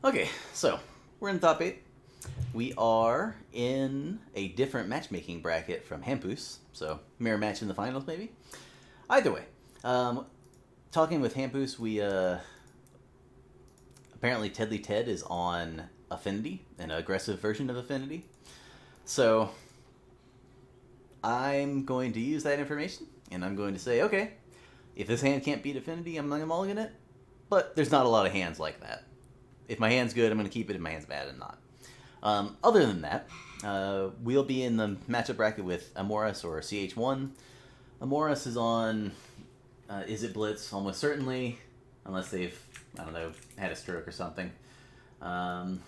Okay, so we're in the top 8. We are in a different matchmaking bracket from Hampus, so mirror match in the finals, maybe. Either way, talking with Hampus, we apparently Tedly Ted is on Affinity, an aggressive version of Affinity. So I'm going to use that information, and I'm going to say, okay, if this hand can't beat Affinity, I'm going to mulligan it. But there's not a lot of hands like that. If my hand's good, I'm going to keep it. If my hand's bad, I'm not. Other than that, we'll be in the matchup bracket with Amoris or CH1. Amoris is on Is It Blitz? Almost certainly, unless they've, I don't know, had a stroke or something. CH1.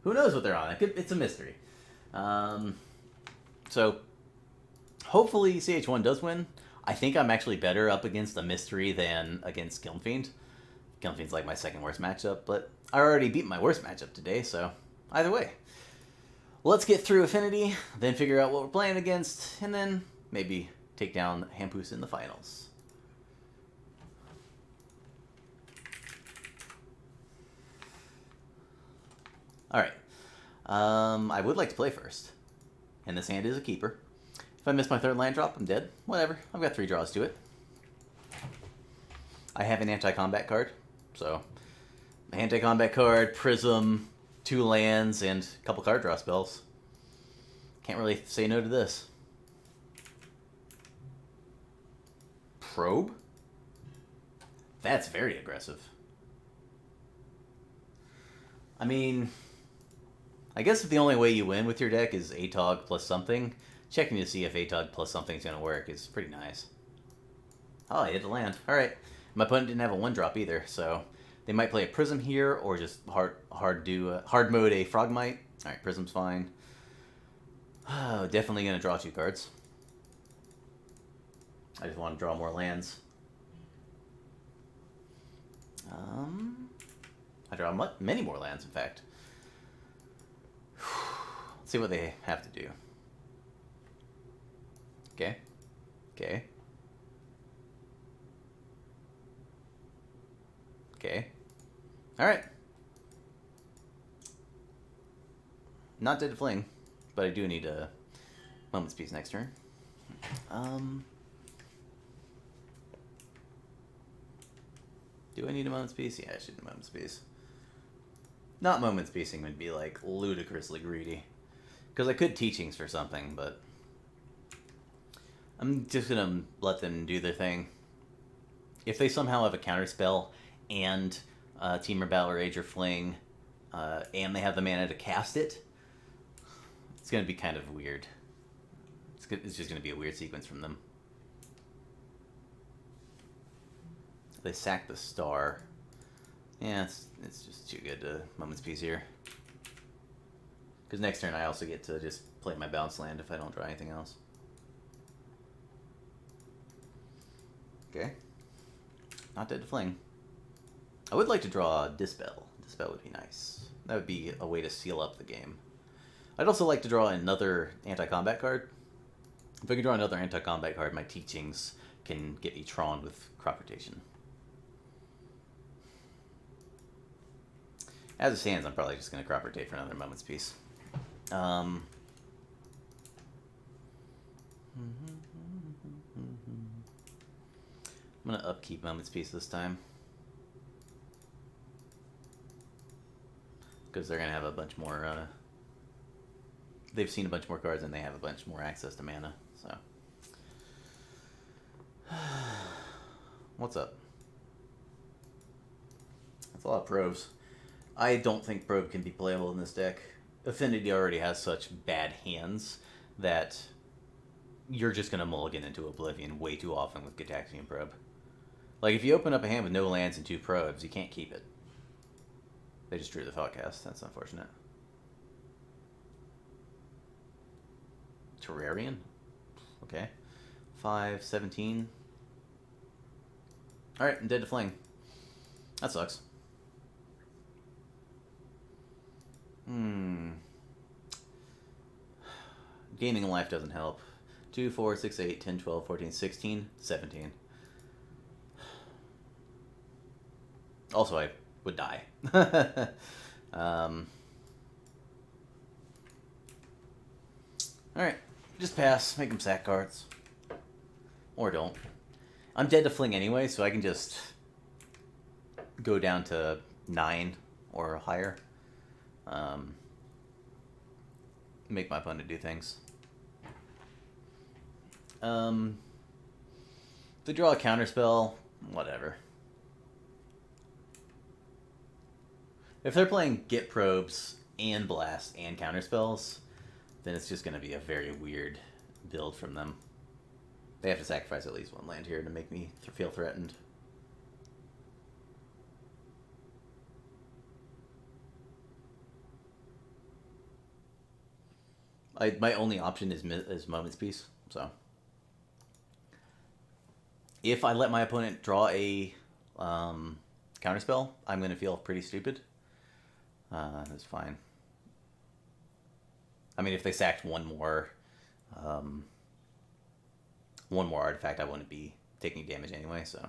Who knows what they're on? It's a mystery. So, hopefully CH1 does win. I think I'm actually better up against a mystery than against Kilnfiend. Kilnfiend's like my second worst matchup, but I already beat my worst matchup today, so either way. Let's get through Affinity, then figure out what we're playing against, and then maybe take down Hampus in the finals. Alright. I would like to play first. And this hand is a keeper. If I miss my third land drop, I'm dead. Whatever. I've got 3 draws to it. I have an anti-combat card. So, anti-combat card, Prism, 2 lands, and a couple card draw spells. Can't really say no to this. Probe? That's very aggressive. I mean, I guess if the only way you win with your deck is ATOG plus something, checking to see if ATOG plus something is going to work is pretty nice. Oh, I hit the land. Alright. My opponent didn't have a 1-drop either, so they might play a Prism here or just hard mode a Frogmite. Alright, Prism's fine. Oh, definitely going to draw 2 cards. I just want to draw more lands. I draw many more lands, in fact. Let's see what they have to do. Okay. Okay. Okay. Alright. Not dead to fling, but I do need a Moment's Peace next turn. Do I need a Moment's Peace? Yeah, I should need a Moment's Peace. Not Moment's Peacing would be, like, ludicrously greedy. Because I could Teachings for something, but I'm just going to let them do their thing. If they somehow have a counterspell and Temur Battle Rage or Fling, and they have the mana to cast it, it's going to be kind of weird. It's just going to be a weird sequence from them. They sack the star. Yeah, it's just too good to Moment's Peace here. Because next turn I also get to just play my bounce land if I don't draw anything else. Okay. Not dead to fling. I would like to draw Dispel. Dispel would be nice. That would be a way to seal up the game. I'd also like to draw another anti-combat card. If I can draw another anti-combat card, my Teachings can get me Tron with Crop Rotation. As it stands, I'm probably just going to Crop Rotate for another Moment's Peace. I'm going to upkeep Moment's Peace this time. Because they're going to have a bunch more... they've seen a bunch more cards and they have a bunch more access to mana. So, what's up? That's a lot of probes. I don't think probe can be playable in this deck. Affinity already has such bad hands that you're just going to mulligan into Oblivion way too often with Gitaxian Probe. Like, if you open up a hand with no lands and 2 probes, you can't keep it. They just drew the Thoughtcast. That's unfortunate. Terrarian? Okay. 5, 17. Alright, I'm dead to fling. That sucks. Gaining life doesn't help. 2, 4, 6, 8, 10, 12, 14, 16, 17. Also, I would die. Alright, just pass. Make them sack cards. Or don't. I'm dead to fling anyway, so I can just go down to 9 or higher. Make my opponent do things. If they draw a counterspell, whatever. If they're playing Get Probes and Blast and counterspells, then it's just going to be a very weird build from them. They have to sacrifice at least one land here to make me feel threatened. My only option is Moment's Peace, so... If I let my opponent draw a counterspell, I'm going to feel pretty stupid. That's fine. I mean, if they sacked one more artifact, I wouldn't be taking damage anyway, so...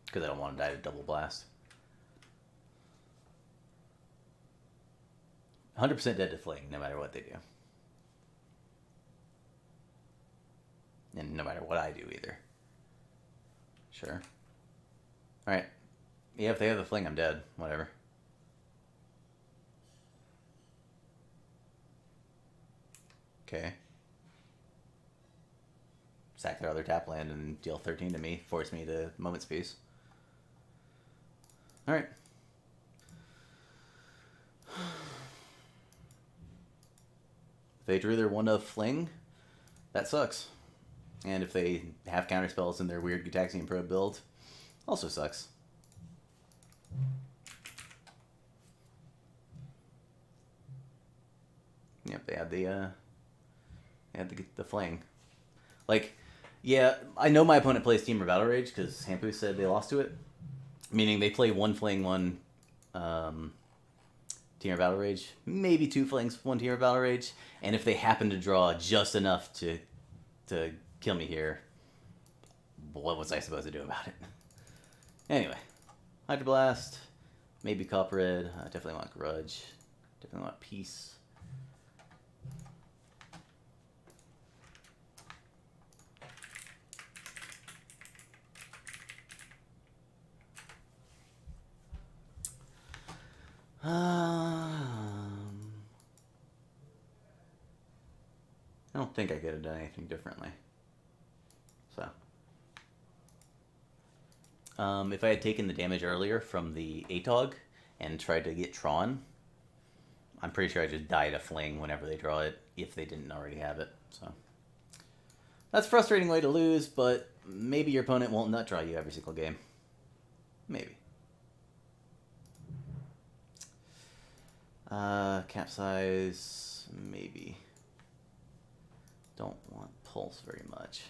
Because I don't want to die to double blast. 100% dead to fling, no matter what they do. And no matter what I do, either. Sure. Alright. Yeah, if they have the fling, I'm dead. Whatever. Okay. Sack their other tap land and deal 13 to me. Force me to Moment's Peace. Alright. If they drew their 1-of fling, that sucks. And if they have counterspells in their weird Gutaxian Probe build, also sucks. Yep, they had the fling. Like, yeah, I know my opponent plays Temur Battle Rage because Hampu said they lost to it. Meaning they play 1 fling, 1 Temur Battle Rage, maybe 2 flings, 1 Temur Battle Rage, and if they happen to draw just enough to kill me here, what was I supposed to do about it? Anyway, Hydro Blast, maybe Copper Red, I definitely want Grudge, definitely want Peace. I don't think I could have done anything differently. So, if I had taken the damage earlier from the Atog and tried to get Tron, I'm pretty sure I just died a fling whenever they draw it, if they didn't already have it. So, that's a frustrating way to lose, but maybe your opponent won't nut draw you every single game. Maybe. Capsize, maybe. Don't want Pulse very much.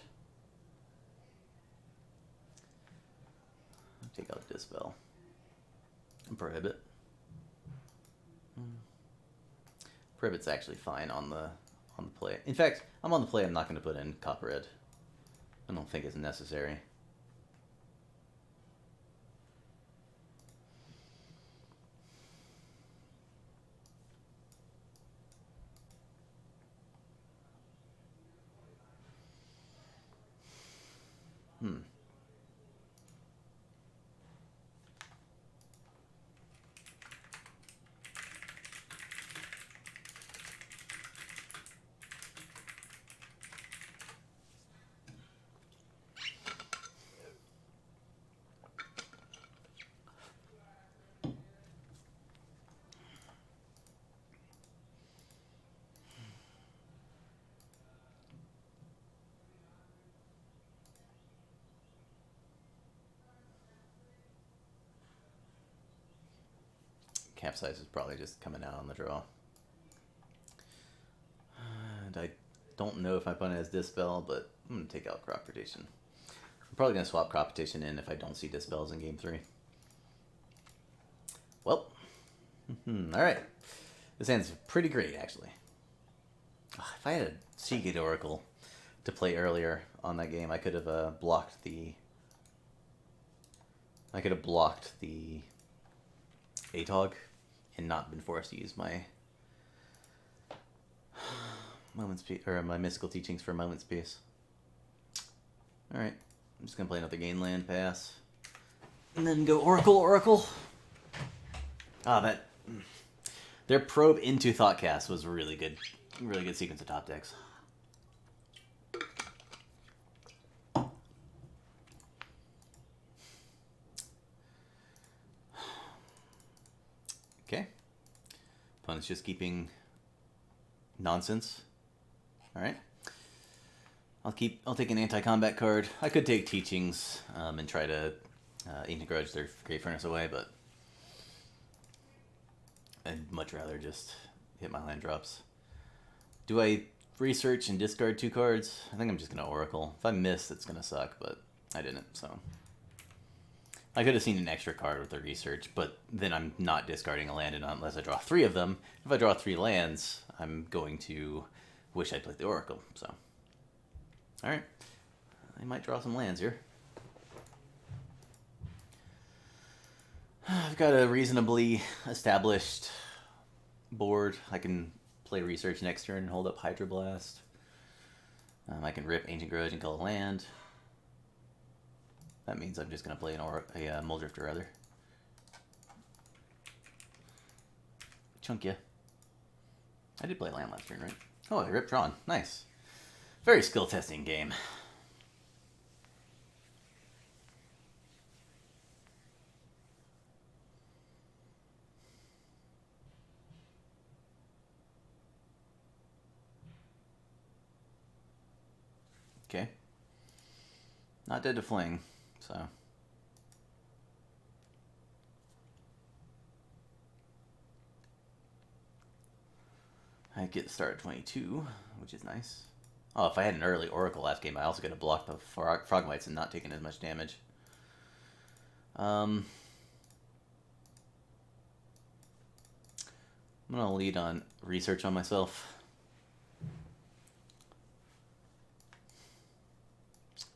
Take out Dispel. And Prohibit. Prohibit's actually fine on the play. In fact, I'm on the play, I'm not going to put in Copper Red. I don't think it's necessary. Capsize is probably just coming out on the draw. And I don't know if my opponent has Dispel, but I'm going to take out Crop Rotation. I'm probably going to swap Crop Rotation in if I don't see Dispels in Game 3. Well, alright. This hand's pretty great, actually. If I had a Seagate Oracle to play earlier on that game, I could have blocked the ATOG and not been forced to use my my mystical teachings for moment space. Alright, I'm just gonna play another gain land pass. And then go Oracle. Their probe into Thoughtcast was really good sequence of top decks. Okay. Opponent's just keeping nonsense. Alright. I'll take an anti-combat card. I could take teachings and try to Ancient Grudge their Great Furnace away, but I'd much rather just hit my land drops. Do I research and discard 2 cards? I think I'm just going to Oracle. If I miss, it's going to suck, but I didn't, so. I could have seen an extra card with the research, but then I'm not discarding a land unless I draw 3 of them. If I draw 3 lands, I'm going to wish I'd played the Oracle, so. Alright. I might draw some lands here. I've got a reasonably established board. I can play research next turn and hold up Hydroblast. I can rip Ancient Grudge and kill a land. That means I'm just going to play a Muldrifter, rather. Chunk ya. I did play land last turn, right? Oh, I ripped Tron. Nice. Very skill-testing game. Okay. Not dead to fling, so. I get to start at 22, which is nice. Oh, if I had an early Oracle last game, I also could have blocked the Frogmites and not taken as much damage. I'm going to lead on research on myself.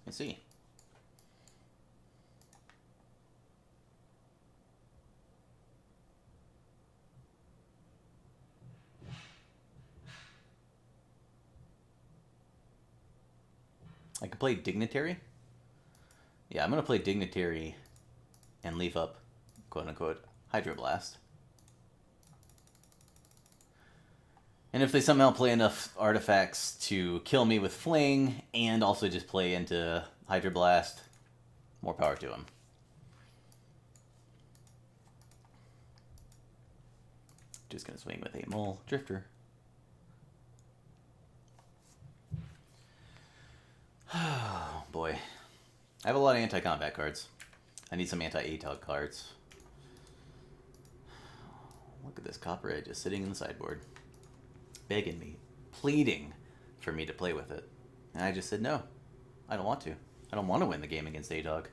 Let's see. I could play Dignitary. Yeah, I'm going to play Dignitary and leave up, quote-unquote, Hydroblast. And if they somehow play enough artifacts to kill me with Fling and also just play into Hydroblast, more power to them. Just going to swing with a Mole Drifter. Oh, boy. I have a lot of anti-combat cards. I need some anti-ATOG cards. Look at this Copper Edge just sitting in the sideboard. Begging me, pleading for me to play with it. And I just said no. I don't want to. I don't want to win the game against ATOG.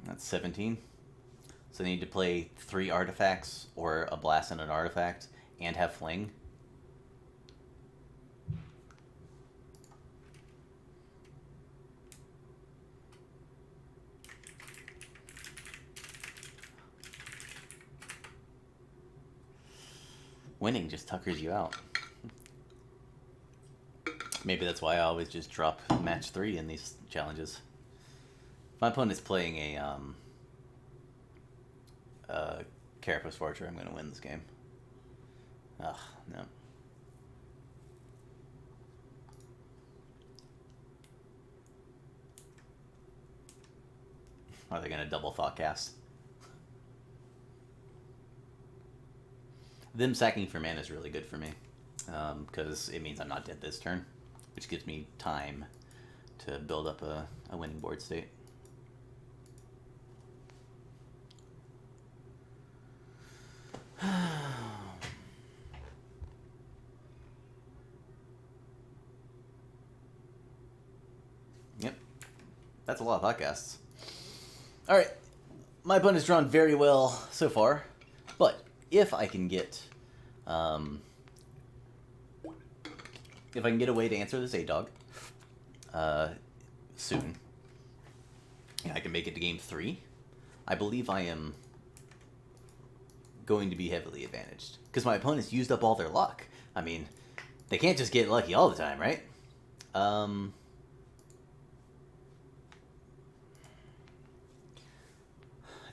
That's 17. So I need to play 3 artifacts or a blast and an artifact and have Fling. Winning just tuckers you out. Maybe that's why I always just drop match 3 in these challenges. If my opponent's playing a Carapace Forger, I'm going to win this game. Ugh, no. Are they going to double Thoughtcast? Them sacking for mana is really good for me, because it means I'm not dead this turn, which gives me time to build up a winning board state. Yep, that's a lot of podcasts. All right, my opponent's drawn very well so far, but if I can get If I can get a way to answer this A-Dog soon, and I can make it to game 3, I believe I am going to be heavily advantaged. Because my opponents used up all their luck. I mean, they can't just get lucky all the time, right? I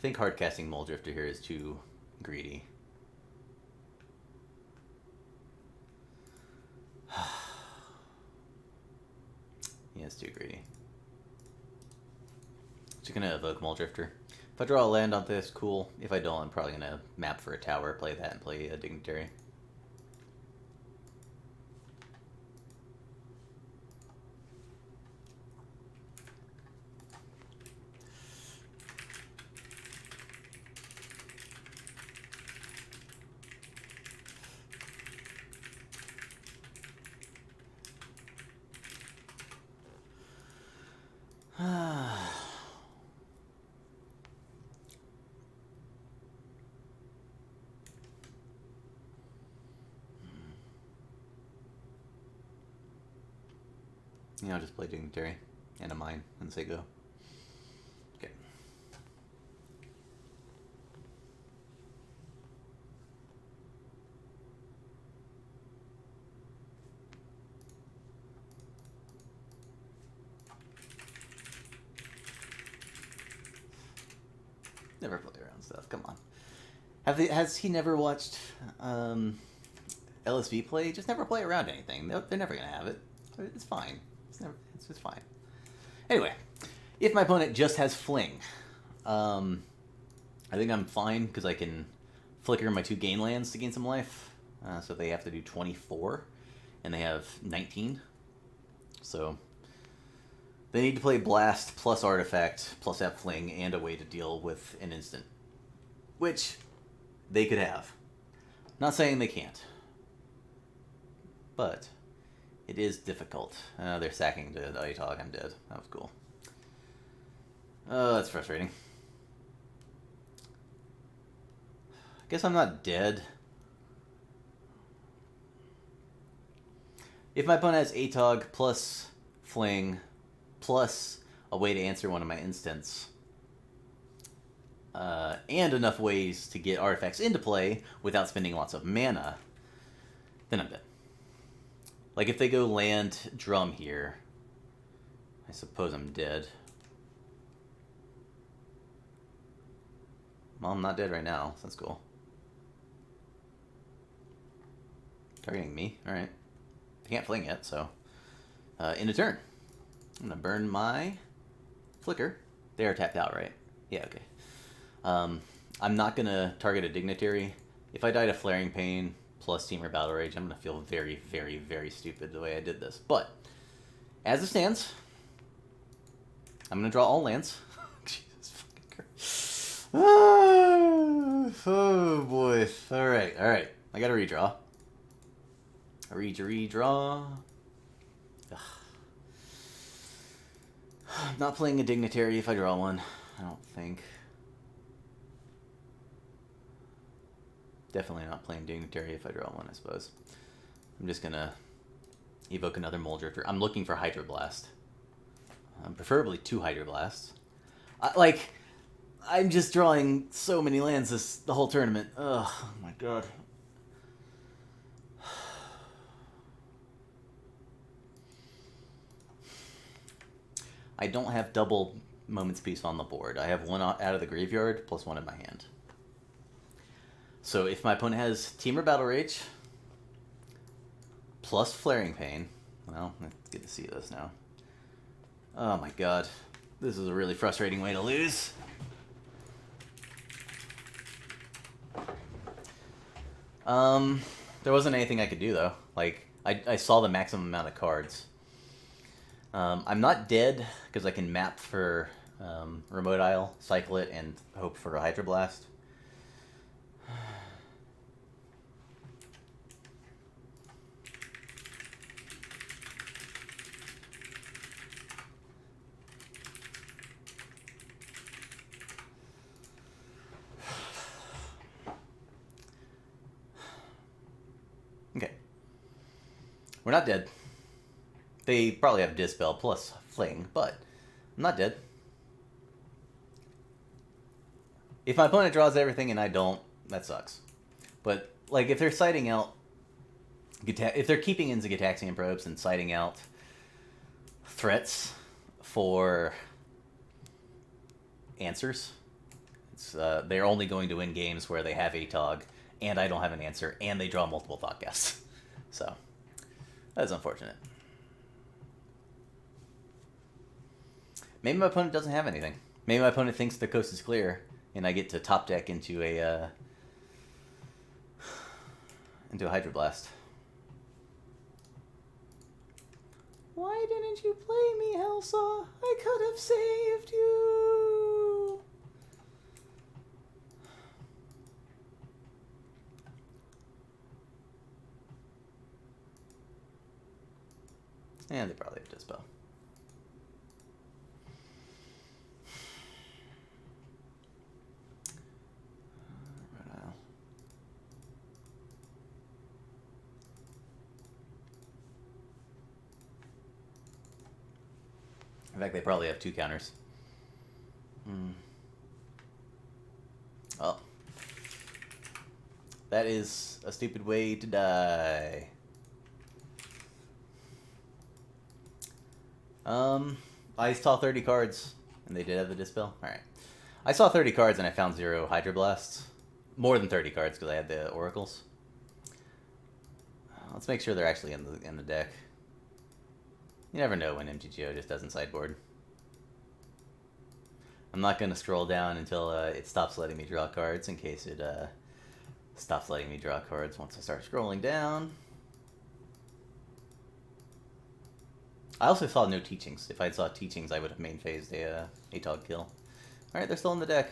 think hard casting Mole Drifter here is too greedy. Yeah, it's too greedy. Just gonna evoke Mole Drifter. If I draw a land on this, cool. If I don't, I'm probably gonna map for a tower, play that, and play a Dignitary. Yeah, I'll just play Dignitary and a Mine and say go. Okay. Never play around stuff. Come on. Has he never watched LSV play? Just never play around anything. They're never gonna have it. It's fine. It's just fine. Anyway, if my opponent just has Fling, I think I'm fine because I can flicker my 2 gain lands to gain some life. So they have to do 24, and they have 19. So they need to play Blast plus Artifact plus have Fling and a way to deal with an instant, which they could have. Not saying they can't, but it is difficult. They're sacking to the Itog. I'm dead. That was cool. Oh, that's frustrating. I guess I'm not dead. If my opponent has Atog plus Fling plus a way to answer one of my instants, and enough ways to get artifacts into play without spending lots of mana, then I'm dead. Like, if they go land drum here, I suppose I'm dead. Well, I'm not dead right now, so that's cool. Targeting me? Alright. They can't fling yet, so... in a turn. I'm gonna burn my Flicker. They are tapped out, right? Yeah, okay. I'm not gonna target a Dignitary. If I die to Flaring Pain plus Teamer Battle Rage, I'm gonna feel very, very, very stupid the way I did this. But, as it stands, I'm gonna draw all lands. Jesus fucking Christ. Oh boy. Alright. I gotta redraw. Redraw. Ugh. I'm not playing a Dignitary if I draw one, I don't think. Definitely not playing Dignitary if I draw one, I suppose. I'm just gonna evoke another Mole Drifter. I'm looking for Hydroblast. Preferably 2 Hydroblasts. I'm just drawing so many lands the whole tournament. Ugh, oh my god. I don't have double Moment's Peace on the board. I have one out of the graveyard plus one in my hand. So if my opponent has Teamer Battle Rage plus Flaring Pain, well, it's good to see this now. Oh my god. This is a really frustrating way to lose. There wasn't anything I could do though. Like, I saw the maximum amount of cards. I'm not dead because I can map for Remote Isle, cycle it, and hope for a Hydroblast. We're not dead. They probably have Dispel plus Fling, but I'm not dead. If my opponent draws everything and I don't, that sucks. But, like, if they're sighting out... If they're keeping in the Gitaxian Probes and sighting out threats for answers, they're only going to win games where they have a Tog, and I don't have an answer, and they draw multiple Thought Guests. So, that is unfortunate. Maybe my opponent doesn't have anything. Maybe my opponent thinks the coast is clear, and I get to top deck into a Hydroblast. Why didn't you play me, Elsa? I could have saved you. And they probably have Dispel. In fact, they probably have 2 counters. Well, that is a stupid way to die. I saw 30 cards, and they did have the Dispel. Alright. I saw 30 cards, and I found 0 Hydroblasts. More than 30 cards, because I had the Oracles. Let's make sure they're actually in the deck. You never know when MTGO just doesn't sideboard. I'm not going to scroll down until it stops letting me draw cards, in case it stops letting me draw cards once I start scrolling down. I also saw no Teachings. If I saw Teachings, I would have main phased a Tog kill. Alright, they're still in the deck.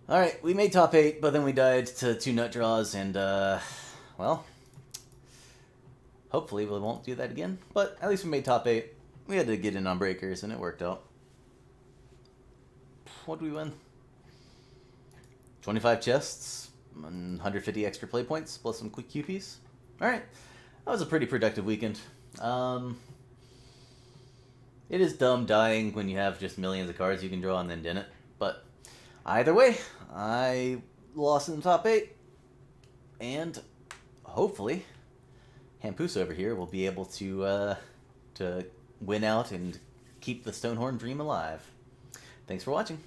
Alright, we made top 8, but then we died to 2 nut draws, and, well... Hopefully we won't do that again, but at least we made top 8. We had to get in on breakers, and it worked out. What did we win? 25 chests, 150 extra play points, plus some quick QPs. Alright, that was a pretty productive weekend. It is dumb dying when you have just millions of cards you can draw and then didn't, but either way, I lost in the top 8, and hopefully... Hampus over here will be able to win out and keep the Stonehorn dream alive. Thanks for watching.